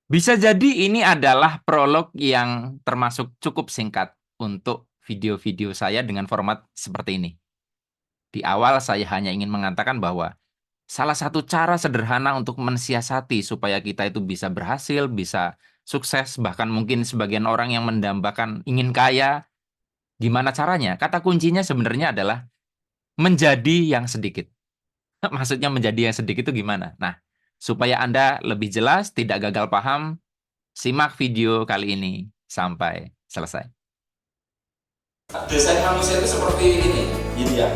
Bisa jadi ini adalah prolog yang termasuk cukup singkat untuk video-video saya dengan format seperti ini. Di awal saya hanya ingin mengatakan bahwa salah satu cara sederhana untuk mensiasati supaya kita itu bisa berhasil, bisa sukses, bahkan mungkin sebagian orang yang mendambakan ingin kaya, gimana caranya? Kata kuncinya sebenarnya adalah menjadi yang sedikit. Maksudnya menjadi yang sedikit itu gimana? Nah, supaya Anda lebih jelas, tidak gagal paham, simak video kali ini sampai selesai. Desain manusia itu seperti ini ya.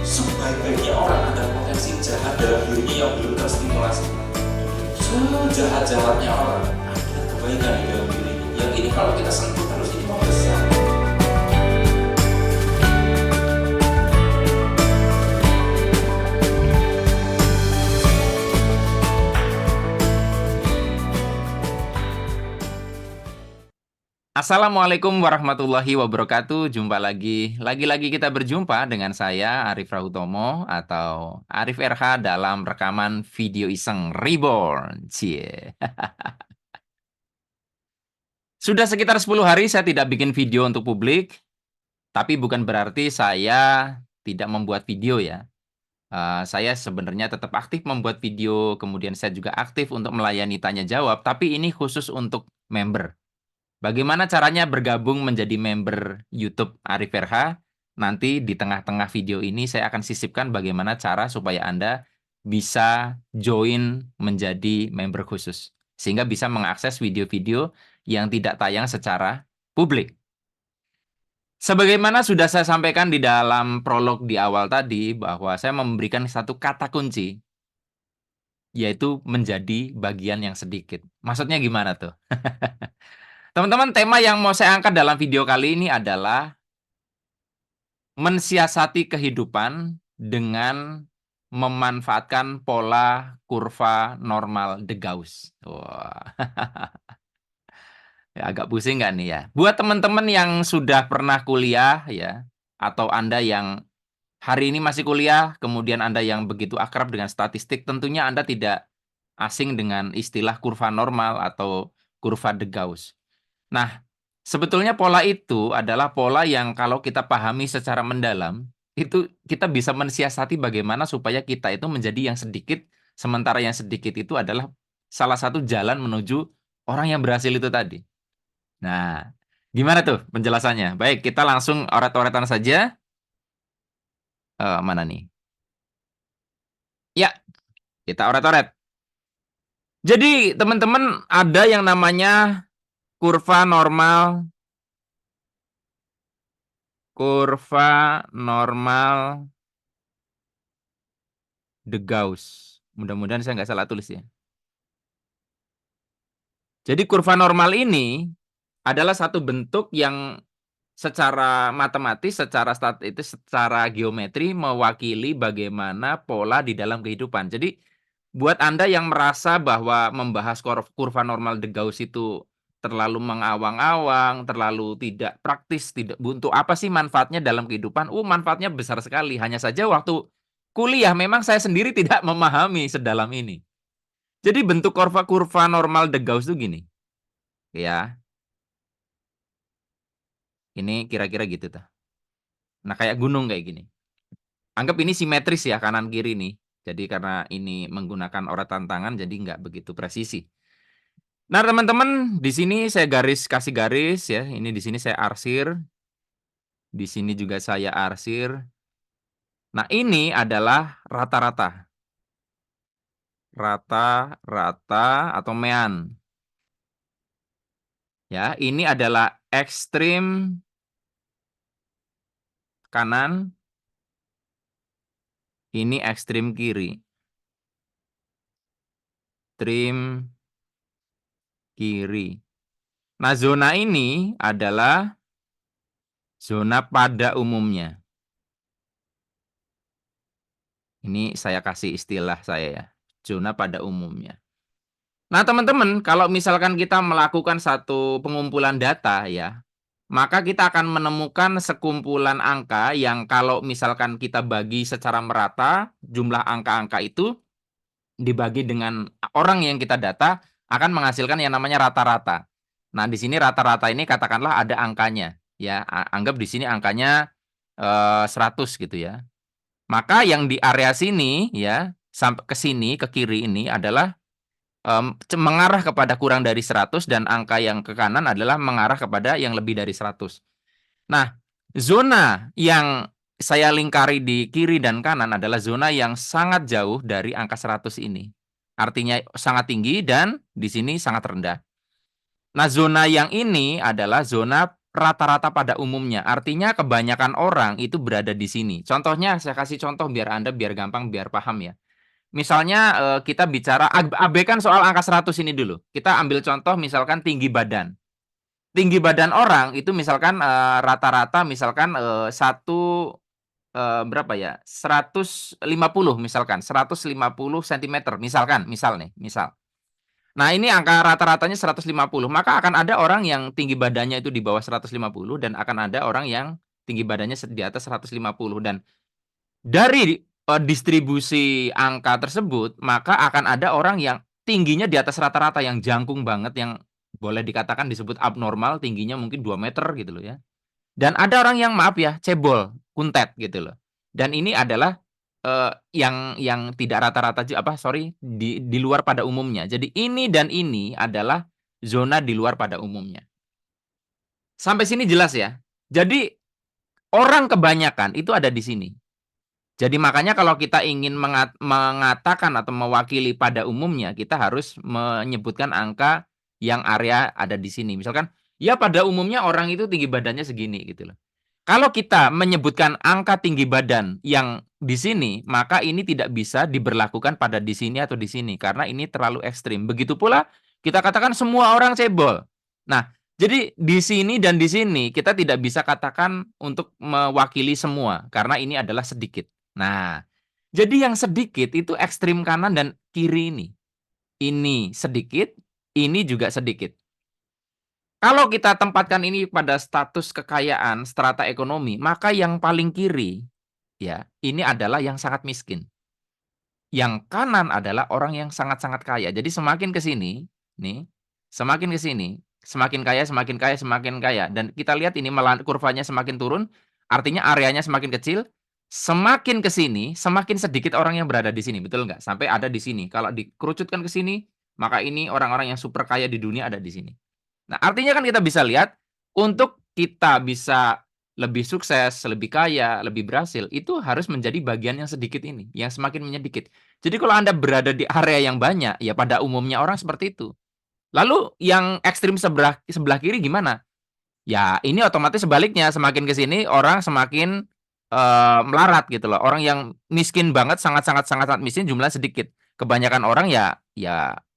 Sebaik-baiknya orang ada potensi jahat dalam dirinya yang belum terstimulasi. Sejahat-jahatnya orang ada kebaikan di dalam diri. Yang ini kalau kita sentuh terus ini membesar. Assalamualaikum warahmatullahi wabarakatuh. Jumpa lagi kita berjumpa dengan saya Arif Rahutomo atau Arif RH dalam rekaman video iseng Reborn. Cie. Sudah sekitar 10 hari saya tidak bikin video untuk publik, tapi bukan berarti saya tidak membuat video ya. Saya sebenarnya tetap aktif membuat video, kemudian saya juga aktif untuk melayani tanya jawab, tapi ini khusus untuk member. Bagaimana caranya bergabung menjadi member YouTube Arif RH? Nanti di tengah-tengah video ini saya akan sisipkan bagaimana cara supaya Anda bisa join menjadi member khusus. Sehingga bisa mengakses video-video yang tidak tayang secara publik. Sebagaimana sudah saya sampaikan di dalam prolog di awal tadi, bahwa saya memberikan satu kata kunci, yaitu menjadi bagian yang sedikit. Maksudnya gimana tuh? Teman-teman, tema yang mau saya angkat dalam video kali ini adalah mensiasati kehidupan dengan memanfaatkan pola kurva normal de Gauss. Wah, ya, agak pusing nggak nih ya? Buat teman-teman yang sudah pernah kuliah ya, atau Anda yang hari ini masih kuliah, kemudian Anda yang begitu akrab dengan statistik, tentunya Anda tidak asing dengan istilah kurva normal atau kurva de Gauss. Nah, sebetulnya pola itu adalah pola yang kalau kita pahami secara mendalam, itu kita bisa mensiasati bagaimana supaya kita itu menjadi yang sedikit, sementara yang sedikit itu adalah salah satu jalan menuju orang yang berhasil itu tadi. Nah, gimana tuh penjelasannya? Baik, kita langsung oret-oretan saja. Mana nih? Ya, kita oret-oret. Jadi, teman-teman, ada yang namanya kurva normal de Gauss. Mudah-mudahan saya nggak salah tulis ya. Jadi kurva normal ini adalah satu bentuk yang secara matematis, secara geometri mewakili bagaimana pola di dalam kehidupan. Jadi buat Anda yang merasa bahwa membahas kurva normal de Gauss itu terlalu mengawang-awang, terlalu tidak praktis, tidak buntu, apa sih manfaatnya dalam kehidupan? Manfaatnya besar sekali. Hanya saja waktu kuliah memang saya sendiri tidak memahami sedalam ini. Jadi bentuk kurva normal de Gauss itu gini. Ya, ini kira-kira gitu tuh. Nah, kayak gunung kayak gini. Anggap ini simetris ya kanan kiri nih. Jadi karena ini menggunakan oratan tangan jadi nggak begitu presisi. Nah, teman-teman, di sini saya kasih garis ya. Ini di sini saya arsir. Di sini juga saya arsir. Nah, ini adalah rata-rata. Rata-rata atau mean. Ya, ini adalah ekstrim kanan. Ini ekstrim kiri. Ekstrim kiri. Nah, zona ini adalah zona pada umumnya. Ini saya kasih istilah saya ya. Zona pada umumnya. Nah, teman-teman, kalau misalkan kita melakukan satu pengumpulan data ya, maka kita akan menemukan sekumpulan angka yang kalau misalkan kita bagi secara merata, jumlah angka-angka itu dibagi dengan orang yang kita data, akan menghasilkan yang namanya rata-rata. Nah, di sini rata-rata ini katakanlah ada angkanya, ya. Anggap di sini angkanya 100 gitu ya. Maka yang di area sini ya, sampai ke sini, ke kiri ini adalah mengarah kepada kurang dari 100 dan angka yang ke kanan adalah mengarah kepada yang lebih dari 100. Nah, zona yang saya lingkari di kiri dan kanan adalah zona yang sangat jauh dari angka 100 ini. Artinya sangat tinggi dan di sini sangat rendah. Nah, zona yang ini adalah zona rata-rata pada umumnya. Artinya kebanyakan orang itu berada di sini. Contohnya, saya kasih contoh biar Anda biar gampang, biar paham ya. Misalnya kita bicara, abaikan soal angka 100 ini dulu. Kita ambil contoh misalkan tinggi badan. Tinggi badan orang itu misalkan rata-rata misalkan berapa ya? 150 misalkan, 150 cm misalkan, misal. Nah, ini angka rata-ratanya 150, maka akan ada orang yang tinggi badannya itu di bawah 150 dan akan ada orang yang tinggi badannya di atas 150 dan dari distribusi angka tersebut, maka akan ada orang yang tingginya di atas rata-rata yang jangkung banget yang boleh dikatakan disebut abnormal, tingginya mungkin 2 meter gitu loh ya. Dan ada orang yang maaf ya, cebol, kuntet gitu loh. Dan ini adalah yang tidak rata-rata di luar pada umumnya. Jadi ini dan ini adalah zona di luar pada umumnya. Sampai sini jelas ya. Jadi orang kebanyakan itu ada di sini. Jadi makanya kalau kita ingin mengatakan atau mewakili pada umumnya, kita harus menyebutkan angka yang area ada di sini. Misalkan, ya pada umumnya orang itu tinggi badannya segini gitu loh. Kalau kita menyebutkan angka tinggi badan yang di sini, maka ini tidak bisa diberlakukan pada di sini atau di sini karena ini terlalu ekstrim. Begitu pula kita katakan semua orang cebol. Nah, jadi di sini dan di sini kita tidak bisa katakan untuk mewakili semua karena ini adalah sedikit. Nah, jadi yang sedikit itu ekstrim kanan dan kiri ini. Ini sedikit, ini juga sedikit. Kalau kita tempatkan ini pada status kekayaan, strata ekonomi, maka yang paling kiri, ya, ini adalah yang sangat miskin. Yang kanan adalah orang yang sangat-sangat kaya. Jadi semakin ke sini, nih, semakin ke sini, semakin kaya, semakin kaya, semakin kaya. Dan kita lihat ini kurvanya semakin turun, artinya areanya semakin kecil. Semakin ke sini, semakin sedikit orang yang berada di sini, betul nggak? Sampai ada di sini. Kalau dikerucutkan ke sini, maka ini orang-orang yang super kaya di dunia ada di sini. Nah, artinya kan kita bisa lihat, untuk kita bisa lebih sukses, lebih kaya, lebih berhasil, itu harus menjadi bagian yang sedikit ini, yang semakin menyedikit. Jadi kalau Anda berada di area yang banyak, ya pada umumnya orang seperti itu. Lalu yang ekstrim sebelah kiri gimana? Ya ini otomatis sebaliknya, semakin ke sini orang semakin melarat gitu loh. Orang yang miskin banget, sangat-sangat sangat miskin jumlahnya sedikit. Kebanyakan orang ya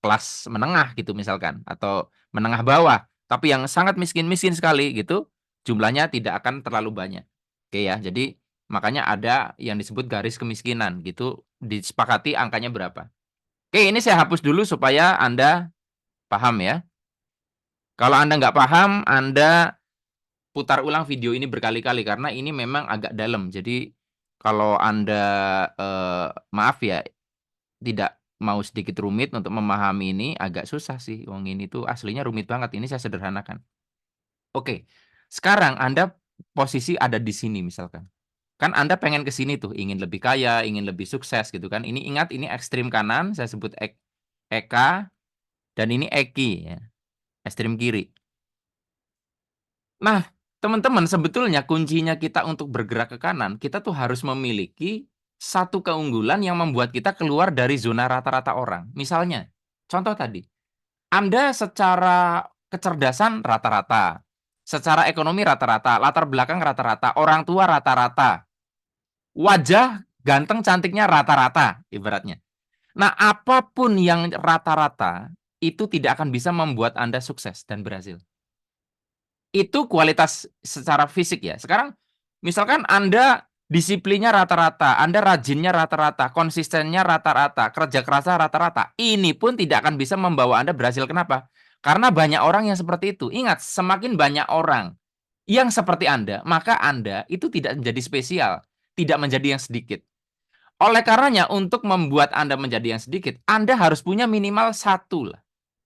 kelas menengah gitu misalkan atau menengah bawah. Tapi yang sangat miskin sekali gitu, jumlahnya tidak akan terlalu banyak. Oke ya, jadi makanya ada yang disebut garis kemiskinan gitu, disepakati angkanya berapa. Oke, ini saya hapus dulu supaya Anda paham ya. Kalau Anda nggak paham, Anda putar ulang video ini berkali-kali karena ini memang agak dalam. Jadi kalau Anda maaf ya, tidak mau sedikit rumit untuk memahami ini agak susah sih. Wong ini tuh aslinya rumit banget. Ini saya sederhanakan. Oke, sekarang Anda posisi ada di sini misalkan. Kan Anda pengen ke sini tuh, ingin lebih kaya, ingin lebih sukses gitu kan. Ini ingat ini ekstrim kanan, saya sebut Eka, dan ini Eki ya, ekstrim kiri. Nah, teman-teman sebetulnya kuncinya kita untuk bergerak ke kanan, kita tuh harus memiliki satu keunggulan yang membuat kita keluar dari zona rata-rata orang. Misalnya, contoh tadi, Anda secara kecerdasan rata-rata, secara ekonomi rata-rata, latar belakang rata-rata, orang tua rata-rata, wajah ganteng cantiknya rata-rata ibaratnya. Nah, apapun yang rata-rata itu tidak akan bisa membuat Anda sukses dan berhasil. Itu kualitas secara fisik ya. Sekarang misalkan Anda disiplinnya rata-rata, Anda rajinnya rata-rata, konsistennya rata-rata, kerja kerasnya rata-rata. Ini pun tidak akan bisa membawa Anda berhasil. Kenapa? Karena banyak orang yang seperti itu. Ingat, semakin banyak orang yang seperti Anda, maka Anda itu tidak menjadi spesial, tidak menjadi yang sedikit. Oleh karenanya, untuk membuat Anda menjadi yang sedikit, Anda harus punya minimal satu lah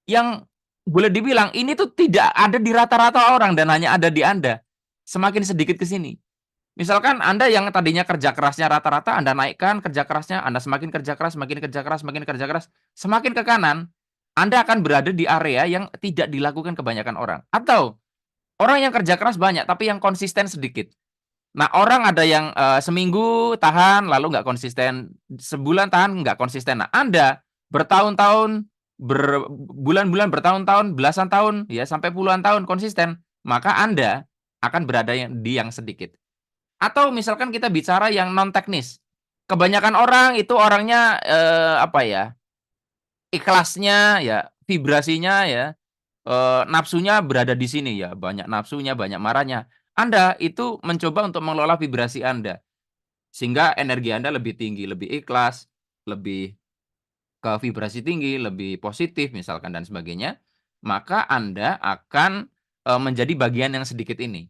yang boleh dibilang ini tuh tidak ada di rata-rata orang dan hanya ada di Anda. Semakin sedikit ke sini. Misalkan Anda yang tadinya kerja kerasnya rata-rata, Anda naikkan kerja kerasnya, Anda semakin kerja keras, semakin kerja keras, semakin kerja keras, semakin ke kanan, Anda akan berada di area yang tidak dilakukan kebanyakan orang. Atau orang yang kerja keras banyak, tapi yang konsisten sedikit. Nah, orang ada yang seminggu tahan, lalu nggak konsisten, sebulan tahan, nggak konsisten. Nah, Anda bertahun-tahun, berbulan-bulan, bertahun-tahun, belasan tahun, ya sampai puluhan tahun konsisten, maka Anda akan berada di yang sedikit. Atau misalkan kita bicara yang non teknis, kebanyakan orang itu orangnya apa ya, ikhlasnya ya, vibrasinya ya, nafsunya berada di sini ya, banyak nafsunya, banyak marahnya. Anda itu mencoba untuk mengelola vibrasi Anda, sehingga energi Anda lebih tinggi, lebih ikhlas, lebih ke vibrasi tinggi, lebih positif misalkan dan sebagainya, maka Anda akan menjadi bagian yang sedikit ini.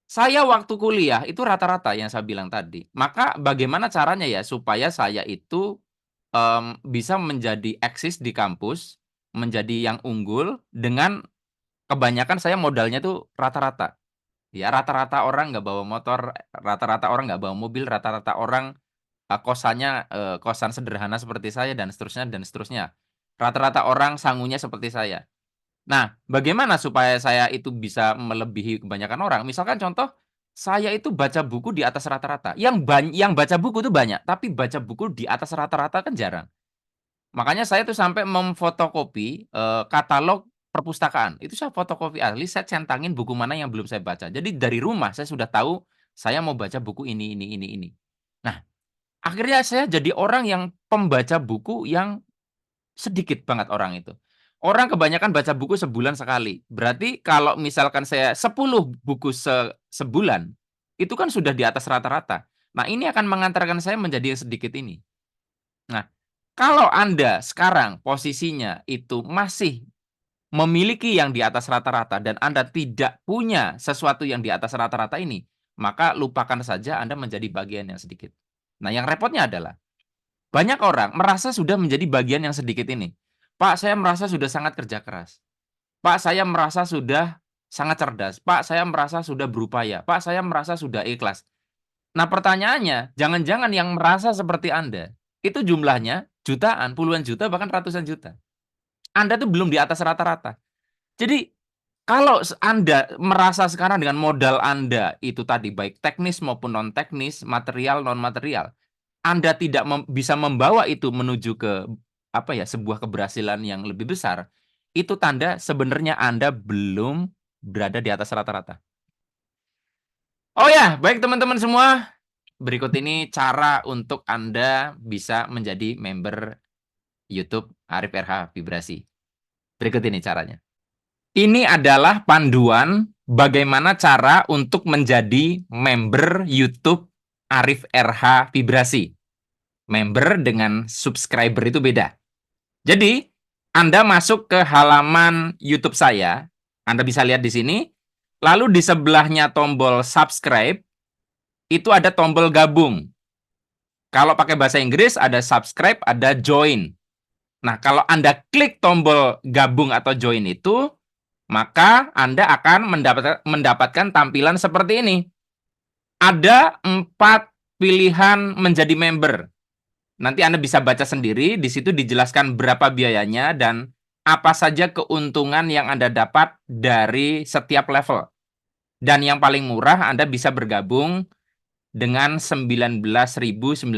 Saya waktu kuliah itu rata-rata yang saya bilang tadi. Maka bagaimana caranya ya supaya saya itu, bisa menjadi eksis di kampus, menjadi yang unggul dengan kebanyakan saya modalnya tuh rata-rata. Ya rata-rata orang nggak bawa motor, rata-rata orang nggak bawa mobil, rata-rata orang, kosannya, kosan sederhana seperti saya dan seterusnya dan seterusnya. Rata-rata orang sangunya seperti saya. Nah, bagaimana supaya saya itu bisa melebihi kebanyakan orang? Misalkan contoh, saya itu baca buku di atas rata-rata. Yang baca buku itu banyak, tapi baca buku di atas rata-rata kan jarang. Makanya saya tuh sampai memfotokopi, katalog perpustakaan. Itu saya fotokopi asli, saya centangin buku mana yang belum saya baca. Jadi dari rumah saya sudah tahu, saya mau baca buku ini. Nah, akhirnya saya jadi orang yang pembaca buku yang sedikit banget orang itu. Orang kebanyakan baca buku sebulan sekali. Berarti kalau misalkan saya 10 buku sebulan, itu kan sudah di atas rata-rata. Nah, ini akan mengantarkan saya menjadi yang sedikit ini. Nah, kalau Anda sekarang posisinya itu masih memiliki yang di atas rata-rata dan Anda tidak punya sesuatu yang di atas rata-rata ini, maka lupakan saja Anda menjadi bagian yang sedikit. Nah, yang repotnya adalah banyak orang merasa sudah menjadi bagian yang sedikit ini. Pak, saya merasa sudah sangat kerja keras. Pak, saya merasa sudah sangat cerdas. Pak, saya merasa sudah berupaya. Pak, saya merasa sudah ikhlas. Nah, pertanyaannya, jangan-jangan yang merasa seperti Anda, itu jumlahnya jutaan, puluhan juta, bahkan ratusan juta. Anda tuh belum di atas rata-rata. Jadi, kalau Anda merasa sekarang dengan modal Anda itu tadi, baik teknis maupun non-teknis, material, non-material, Anda tidak bisa membawa itu menuju ke apa ya, sebuah keberhasilan yang lebih besar, itu tanda sebenarnya Anda belum berada di atas rata-rata. Oh ya, baik teman-teman semua, berikut ini cara untuk Anda bisa menjadi member YouTube Arif RH Vibrasi. Berikut ini caranya. Ini adalah panduan bagaimana cara untuk menjadi member YouTube Arif RH Vibrasi. Member dengan subscriber itu beda. Jadi, Anda masuk ke halaman YouTube saya, Anda bisa lihat di sini, lalu di sebelahnya tombol subscribe, itu ada tombol gabung. Kalau pakai bahasa Inggris, ada subscribe, ada join. Nah, kalau Anda klik tombol gabung atau join itu, maka Anda akan mendapatkan tampilan seperti ini. Ada 4 pilihan menjadi member. Nanti Anda bisa baca sendiri, di situ dijelaskan berapa biayanya dan apa saja keuntungan yang Anda dapat dari setiap level. Dan yang paling murah Anda bisa bergabung dengan Rp19.900.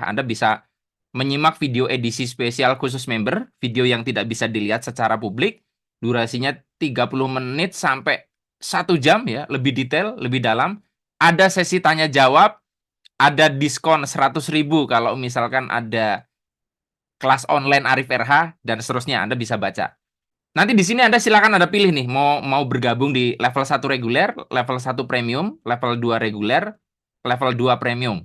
Anda bisa menyimak video edisi spesial khusus member, video yang tidak bisa dilihat secara publik, durasinya 30 menit sampai 1 jam ya, lebih detail, lebih dalam. Ada sesi tanya jawab, ada diskon 100.000 kalau misalkan ada kelas online Arif RH dan seterusnya, Anda bisa baca. Nanti di sini Anda silakan Anda pilih nih, mau bergabung di level 1 reguler, level 1 premium, level 2 reguler, level 2 premium.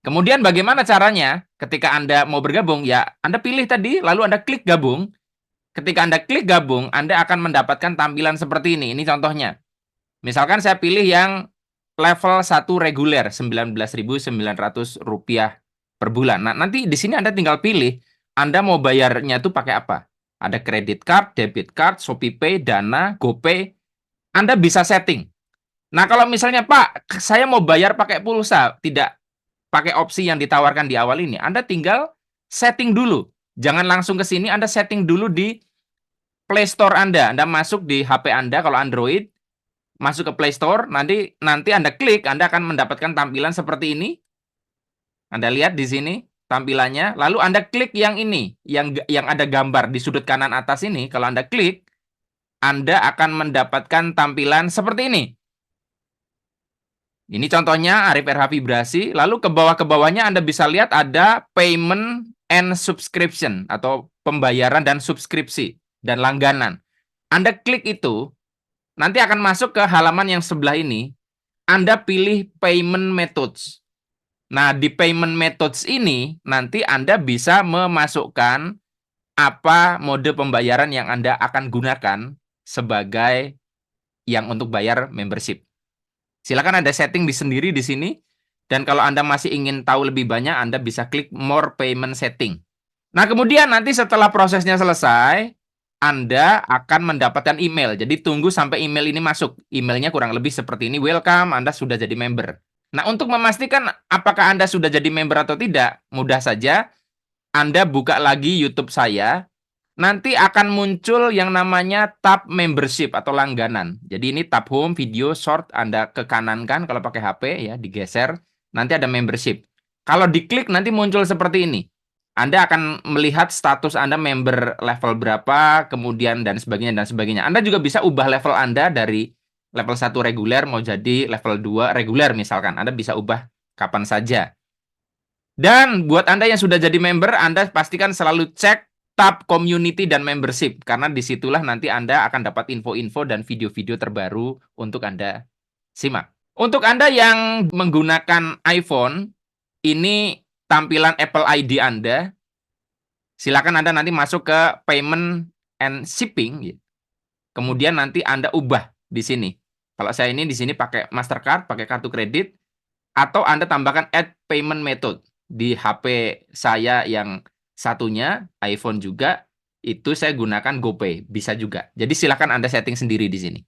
Kemudian bagaimana caranya ketika Anda mau bergabung? Ya, Anda pilih tadi, lalu Anda klik gabung. Ketika Anda klik gabung, Anda akan mendapatkan tampilan seperti ini. Ini contohnya. Misalkan saya pilih yang level 1 reguler, Rp19.900 per bulan. Nah, nanti di sini Anda tinggal pilih, Anda mau bayarnya itu pakai apa? Ada credit card, debit card, ShopeePay, Dana, GoPay. Anda bisa setting. Nah, kalau misalnya, Pak, saya mau bayar pakai pulsa, tidak pakai opsi yang ditawarkan di awal ini, Anda tinggal setting dulu. Jangan langsung ke sini, Anda setting dulu di Play Store Anda. Anda masuk di HP Anda kalau Android, masuk ke Play Store, nanti Anda klik, Anda akan mendapatkan tampilan seperti ini. Anda lihat di sini tampilannya, lalu Anda klik yang ini, yang ada gambar di sudut kanan atas ini. Kalau Anda klik, Anda akan mendapatkan tampilan seperti ini. Ini contohnya Arif RH Vibrasi. Lalu ke bawahnya Anda bisa lihat ada payment and subscription atau pembayaran dan subskripsi dan langganan. Anda klik itu, nanti akan masuk ke halaman yang sebelah ini. Anda pilih payment methods. Nah, di payment methods ini nanti Anda bisa memasukkan apa mode pembayaran yang Anda akan gunakan sebagai yang untuk bayar membership. Silakan Anda setting sendiri di sini. Dan kalau Anda masih ingin tahu lebih banyak, Anda bisa klik More Payment Setting. Nah, kemudian nanti setelah prosesnya selesai, Anda akan mendapatkan email. Jadi tunggu sampai email ini masuk. Emailnya kurang lebih seperti ini. Welcome, Anda sudah jadi member. Nah, untuk memastikan apakah Anda sudah jadi member atau tidak, mudah saja. Anda buka lagi YouTube saya. Nanti akan muncul yang namanya tab membership atau langganan. Jadi ini tab home, video, short, Anda ke kanan kan kalau pakai HP ya, digeser. Nanti ada membership. Kalau diklik nanti muncul seperti ini. Anda akan melihat status Anda member level berapa, kemudian dan sebagainya dan sebagainya. Anda juga bisa ubah level Anda dari level 1 reguler mau jadi level 2 reguler misalkan. Anda bisa ubah kapan saja. Dan buat Anda yang sudah jadi member, Anda pastikan selalu cek tab community dan membership. Karena disitulah nanti Anda akan dapat info-info dan video-video terbaru untuk Anda simak. Untuk Anda yang menggunakan iPhone, ini tampilan Apple ID Anda. Silakan Anda nanti masuk ke Payment and Shipping. Kemudian nanti Anda ubah di sini. Kalau saya ini di sini pakai Mastercard, pakai kartu kredit, atau Anda tambahkan Add Payment Method. Di HP saya yang satunya, iPhone juga, itu saya gunakan GoPay. Bisa juga. Jadi silakan Anda setting sendiri di sini.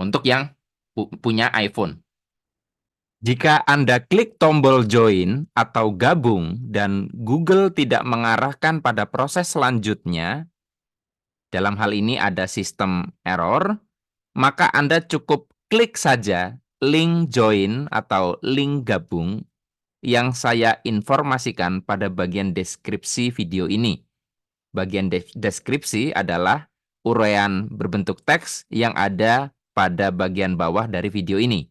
Untuk yang punya iPhone. Jika Anda klik tombol join atau gabung dan Google tidak mengarahkan pada proses selanjutnya, dalam hal ini ada sistem error, maka Anda cukup klik saja link join atau link gabung yang saya informasikan pada bagian deskripsi video ini. Bagian deskripsi adalah uraian berbentuk teks yang ada pada bagian bawah dari video ini.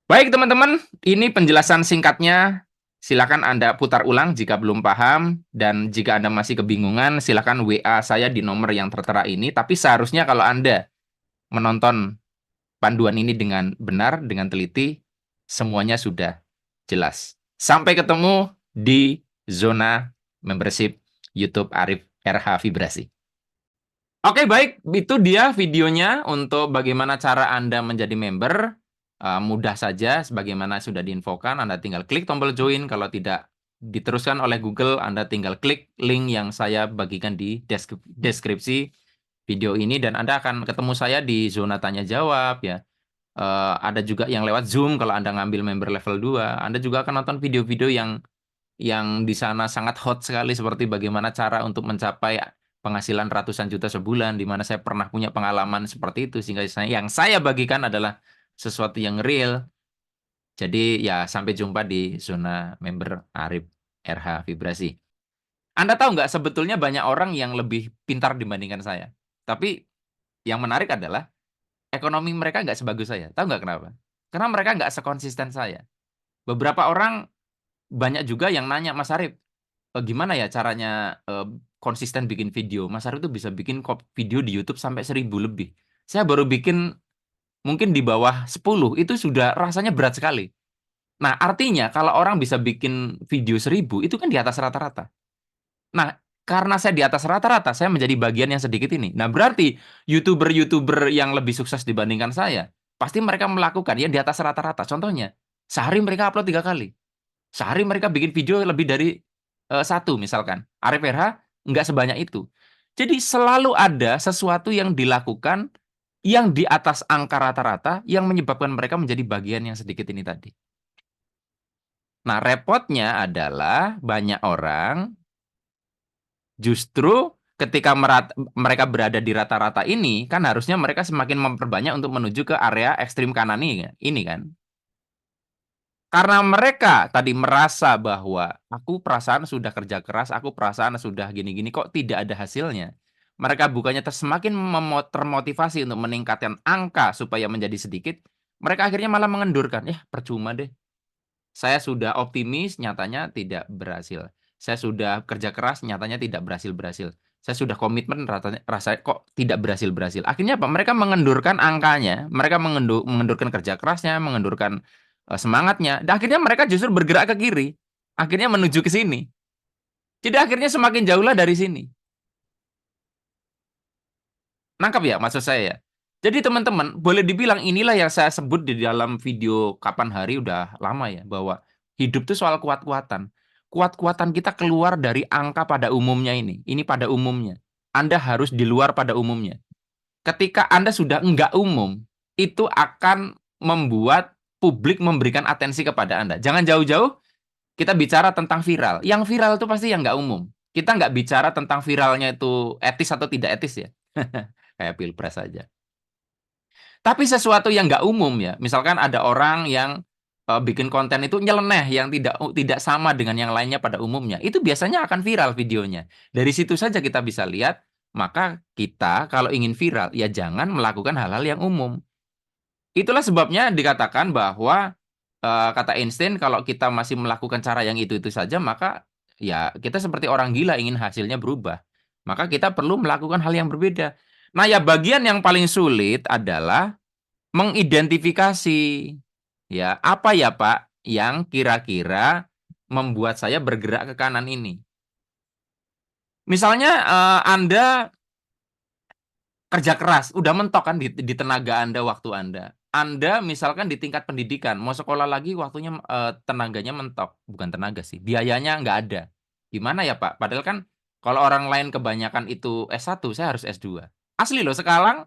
Baik teman-teman, ini penjelasan singkatnya. Silakan Anda putar ulang jika belum paham, dan jika Anda masih kebingungan, silakan WA saya di nomor yang tertera ini. Tapi seharusnya kalau Anda menonton panduan ini dengan benar, dengan teliti, semuanya sudah jelas. Sampai ketemu di zona membership YouTube Arif RH Vibrasi. Oke, baik. Itu dia videonya untuk bagaimana cara Anda menjadi member. Mudah saja, sebagaimana sudah diinfokan, Anda tinggal klik tombol join. Kalau tidak diteruskan oleh Google, Anda tinggal klik link yang saya bagikan di deskripsi video ini, dan Anda akan ketemu saya di zona tanya jawab ya. Ada juga yang lewat Zoom kalau Anda ngambil member level 2. Anda juga akan nonton video-video yang di sana sangat hot sekali, seperti bagaimana cara untuk mencapai penghasilan ratusan juta sebulan, di mana saya pernah punya pengalaman seperti itu, sehingga yang saya bagikan adalah sesuatu yang real. Jadi ya, sampai jumpa di zona member Arif RH Vibrasi. Anda tahu nggak, sebetulnya banyak orang yang lebih pintar dibandingkan saya. Tapi yang menarik adalah ekonomi mereka nggak sebagus saya. Tahu nggak kenapa? Karena mereka nggak sekonsisten saya. Beberapa orang banyak juga yang nanya, Mas Arif, gimana ya caranya konsisten bikin video? Mas Arif tuh bisa bikin video di YouTube sampai 1000 lebih. Saya baru bikin mungkin di bawah 10, itu sudah rasanya berat sekali. Nah, artinya kalau orang bisa bikin video 1000, itu kan di atas rata-rata. Nah, karena saya di atas rata-rata, saya menjadi bagian yang sedikit ini. Nah, berarti YouTuber-YouTuber yang lebih sukses dibandingkan saya, pasti mereka melakukan yang di atas rata-rata. Contohnya, sehari mereka upload 3 kali. Sehari mereka bikin video lebih dari 1 misalkan. Arif RH nggak sebanyak itu. Jadi selalu ada sesuatu yang dilakukan yang di atas angka rata-rata yang menyebabkan mereka menjadi bagian yang sedikit ini tadi. Nah, repotnya adalah banyak orang justru ketika mereka berada di rata-rata ini, kan harusnya mereka semakin memperbanyak untuk menuju ke area ekstrim kanan ini kan. Karena mereka tadi merasa bahwa aku perasaan sudah kerja keras, aku perasaan sudah gini-gini kok tidak ada hasilnya. Mereka bukannya semakin termotivasi untuk meningkatkan angka supaya menjadi sedikit, mereka akhirnya malah mengendurkan. Ya, percuma deh. Saya sudah optimis, nyatanya tidak berhasil. Saya sudah kerja keras, nyatanya tidak berhasil-berhasil. Saya sudah komitmen, rasa kok tidak berhasil-berhasil. Akhirnya apa? Mereka mengendurkan angkanya, mereka mengendurkan kerja kerasnya, mengendurkan semangatnya. Dan akhirnya mereka justru bergerak ke kiri. Akhirnya menuju ke sini. Jadi akhirnya semakin jauhlah dari sini. Nangkap ya maksud saya ya? Jadi teman-teman, boleh dibilang inilah yang saya sebut di dalam video kapan hari udah lama ya, bahwa hidup itu soal kuat-kuatan. Kuat-kuatan kita keluar dari angka pada umumnya ini. Ini pada umumnya. Anda harus di luar pada umumnya. Ketika Anda sudah enggak umum, itu akan membuat publik memberikan atensi kepada Anda. Jangan jauh-jauh, kita bicara tentang viral. Yang viral itu pasti yang enggak umum. Kita nggak bicara tentang viralnya itu etis atau tidak etis ya. Kayak pilpres saja. Tapi sesuatu yang nggak umum ya, misalkan ada orang yang bikin konten itu nyeleneh yang tidak sama dengan yang lainnya pada umumnya, itu biasanya akan viral videonya. Dari situ saja kita bisa lihat, maka kita kalau ingin viral ya jangan melakukan hal-hal yang umum. Itulah sebabnya dikatakan bahwa kata Einstein kalau kita masih melakukan cara yang itu-itu saja, maka ya kita seperti orang gila ingin hasilnya berubah. Maka kita perlu melakukan hal yang berbeda. Nah, ya bagian yang paling sulit adalah mengidentifikasi ya apa ya Pak yang kira-kira membuat saya bergerak ke kanan ini. Misalnya Anda kerja keras, udah mentok kan di tenaga Anda, waktu Anda. Anda misalkan di tingkat pendidikan, mau sekolah lagi waktunya tenaganya mentok. Bukan tenaga sih, biayanya nggak ada. Gimana ya Pak? Padahal kan kalau orang lain kebanyakan itu S1, saya harus S2. Asli loh, sekarang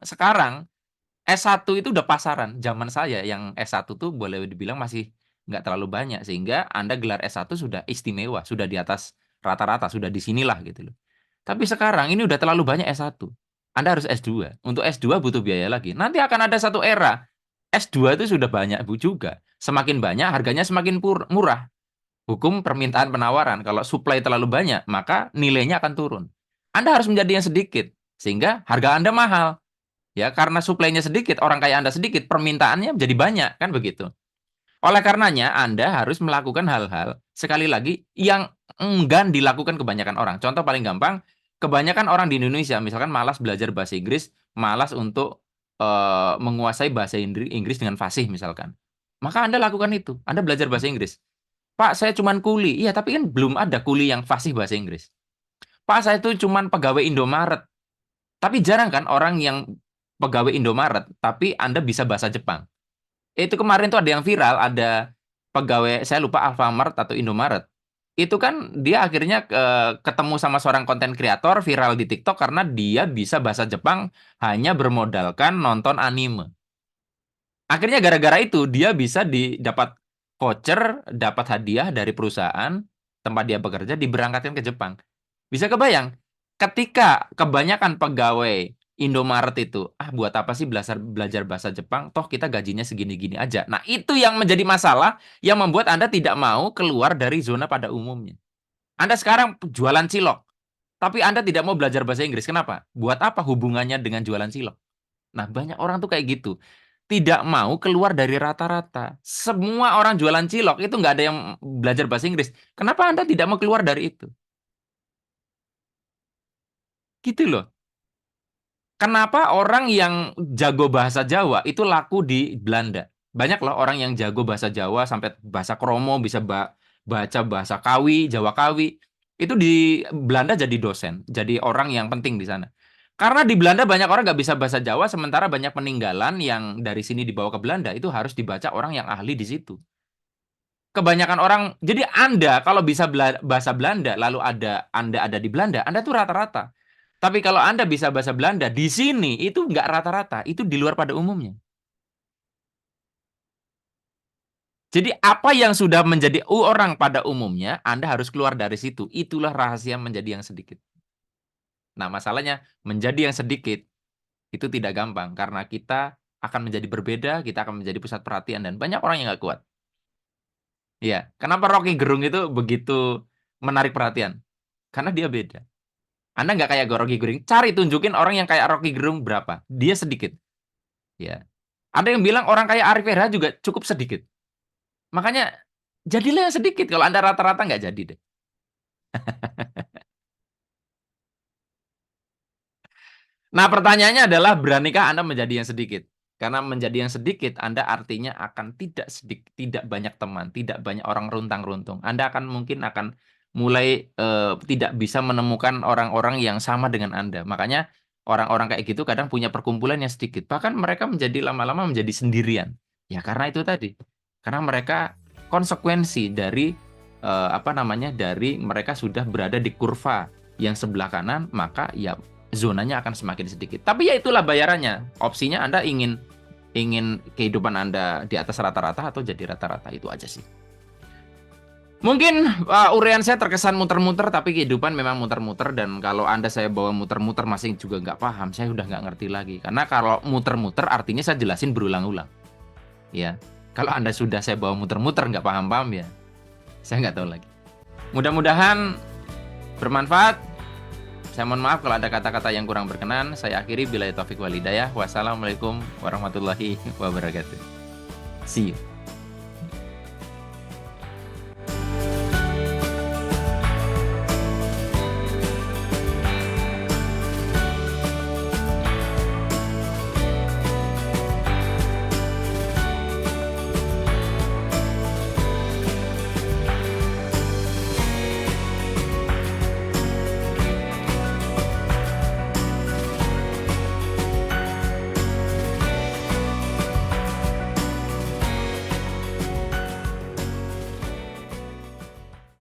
S1 itu udah pasaran. Zaman saya yang S1 tuh boleh dibilang masih nggak terlalu banyak. Sehingga Anda gelar S1 sudah istimewa, sudah di atas rata-rata, sudah di sinilah gitu loh. Tapi sekarang ini udah terlalu banyak S1. Anda harus S2. Untuk S2 butuh biaya lagi. Nanti akan ada satu era. S2 itu sudah banyak Bu juga. Semakin banyak, harganya semakin murah. Hukum permintaan penawaran. Kalau supply terlalu banyak, maka nilainya akan turun. Anda harus menjadi yang sedikit. Sehingga harga Anda mahal. Ya, karena suplainya sedikit, orang kaya Anda sedikit, permintaannya menjadi banyak, kan begitu. Oleh karenanya, Anda harus melakukan hal-hal, sekali lagi, yang enggan dilakukan kebanyakan orang. Contoh paling gampang, kebanyakan orang di Indonesia, misalkan malas belajar bahasa Inggris, malas untuk menguasai bahasa Inggris dengan fasih, misalkan. Maka Anda lakukan itu, Anda belajar bahasa Inggris. Pak, saya cuman kuli. Iya, tapi kan belum ada kuli yang fasih bahasa Inggris. Pak, saya itu cuman pegawai Indomaret. Tapi jarang kan orang yang pegawai Indomaret, tapi Anda bisa bahasa Jepang. Itu kemarin tuh ada yang viral, ada pegawai, saya lupa Alfamart atau Indomaret. Itu kan dia akhirnya ketemu sama seorang konten kreator viral di TikTok karena dia bisa bahasa Jepang hanya bermodalkan nonton anime. Akhirnya gara-gara itu dia bisa dapat voucher, dapat hadiah dari perusahaan tempat dia bekerja, diberangkatkan ke Jepang. Bisa kebayang, ketika kebanyakan pegawai Indomaret itu, buat apa sih belajar bahasa Jepang, toh kita gajinya segini-gini aja. Nah, itu yang menjadi masalah yang membuat Anda tidak mau keluar dari zona pada umumnya. Anda sekarang jualan cilok, tapi Anda tidak mau belajar bahasa Inggris. Kenapa? Buat apa hubungannya dengan jualan cilok? Nah, banyak orang tuh kayak gitu. Tidak mau keluar dari rata-rata. Semua orang jualan cilok itu nggak ada yang belajar bahasa Inggris. Kenapa Anda tidak mau keluar dari itu? Gitu loh. Kenapa orang yang jago bahasa Jawa itu laku di Belanda? Banyak loh orang yang jago bahasa Jawa sampai bahasa Kromo, bisa baca bahasa Kawi, Jawa Kawi. Itu di Belanda jadi dosen, jadi orang yang penting di sana. Karena di Belanda banyak orang nggak bisa bahasa Jawa, sementara banyak peninggalan yang dari sini dibawa ke Belanda, itu harus dibaca orang yang ahli di situ. Kebanyakan orang, jadi Anda kalau bisa bahasa Belanda, lalu Anda ada di Belanda, Anda tuh rata-rata. Tapi kalau Anda bisa bahasa Belanda, di sini itu nggak rata-rata, itu di luar pada umumnya. Jadi apa yang sudah menjadi orang pada umumnya, Anda harus keluar dari situ. Itulah rahasia menjadi yang sedikit. Nah, masalahnya menjadi yang sedikit itu tidak gampang karena kita akan menjadi berbeda, kita akan menjadi pusat perhatian dan banyak orang yang nggak kuat. Iya, kenapa Rocky Gerung itu begitu menarik perhatian? Karena dia beda. Anda nggak kayak Rocky Gerung, cari tunjukin orang yang kayak Rocky Gerung berapa. Dia sedikit. Ya. Ada yang bilang orang kayak Arif Erha juga cukup sedikit. Makanya jadilah yang sedikit. Kalau Anda rata-rata nggak jadi deh. Nah, pertanyaannya adalah beranikah Anda menjadi yang sedikit? Karena menjadi yang sedikit, Anda artinya akan tidak banyak teman, tidak banyak orang runtang-runtung. Anda mungkin akan mulai tidak bisa menemukan orang-orang yang sama dengan Anda. Makanya orang-orang kayak gitu kadang punya perkumpulan yang sedikit. Bahkan mereka menjadi lama-lama menjadi sendirian. Ya karena itu tadi. Karena mereka konsekuensi dari dari mereka sudah berada di kurva yang sebelah kanan, maka ya zonanya akan semakin sedikit. Tapi ya itulah bayarannya. Opsinya Anda ingin kehidupan Anda di atas rata-rata atau jadi rata-rata, itu aja sih. Mungkin uraian saya terkesan muter-muter, tapi kehidupan memang muter-muter. Dan kalau Anda saya bawa muter-muter masih juga nggak paham, saya udah nggak ngerti lagi. Karena kalau muter-muter artinya saya jelasin berulang-ulang. Ya, kalau Anda sudah saya bawa muter-muter nggak paham-paham ya, saya nggak tahu lagi. Mudah-mudahan bermanfaat. Saya mohon maaf kalau ada kata-kata yang kurang berkenan. Saya akhiri billahi taufik wal hidayah. Wassalamualaikum warahmatullahi wabarakatuh. See you.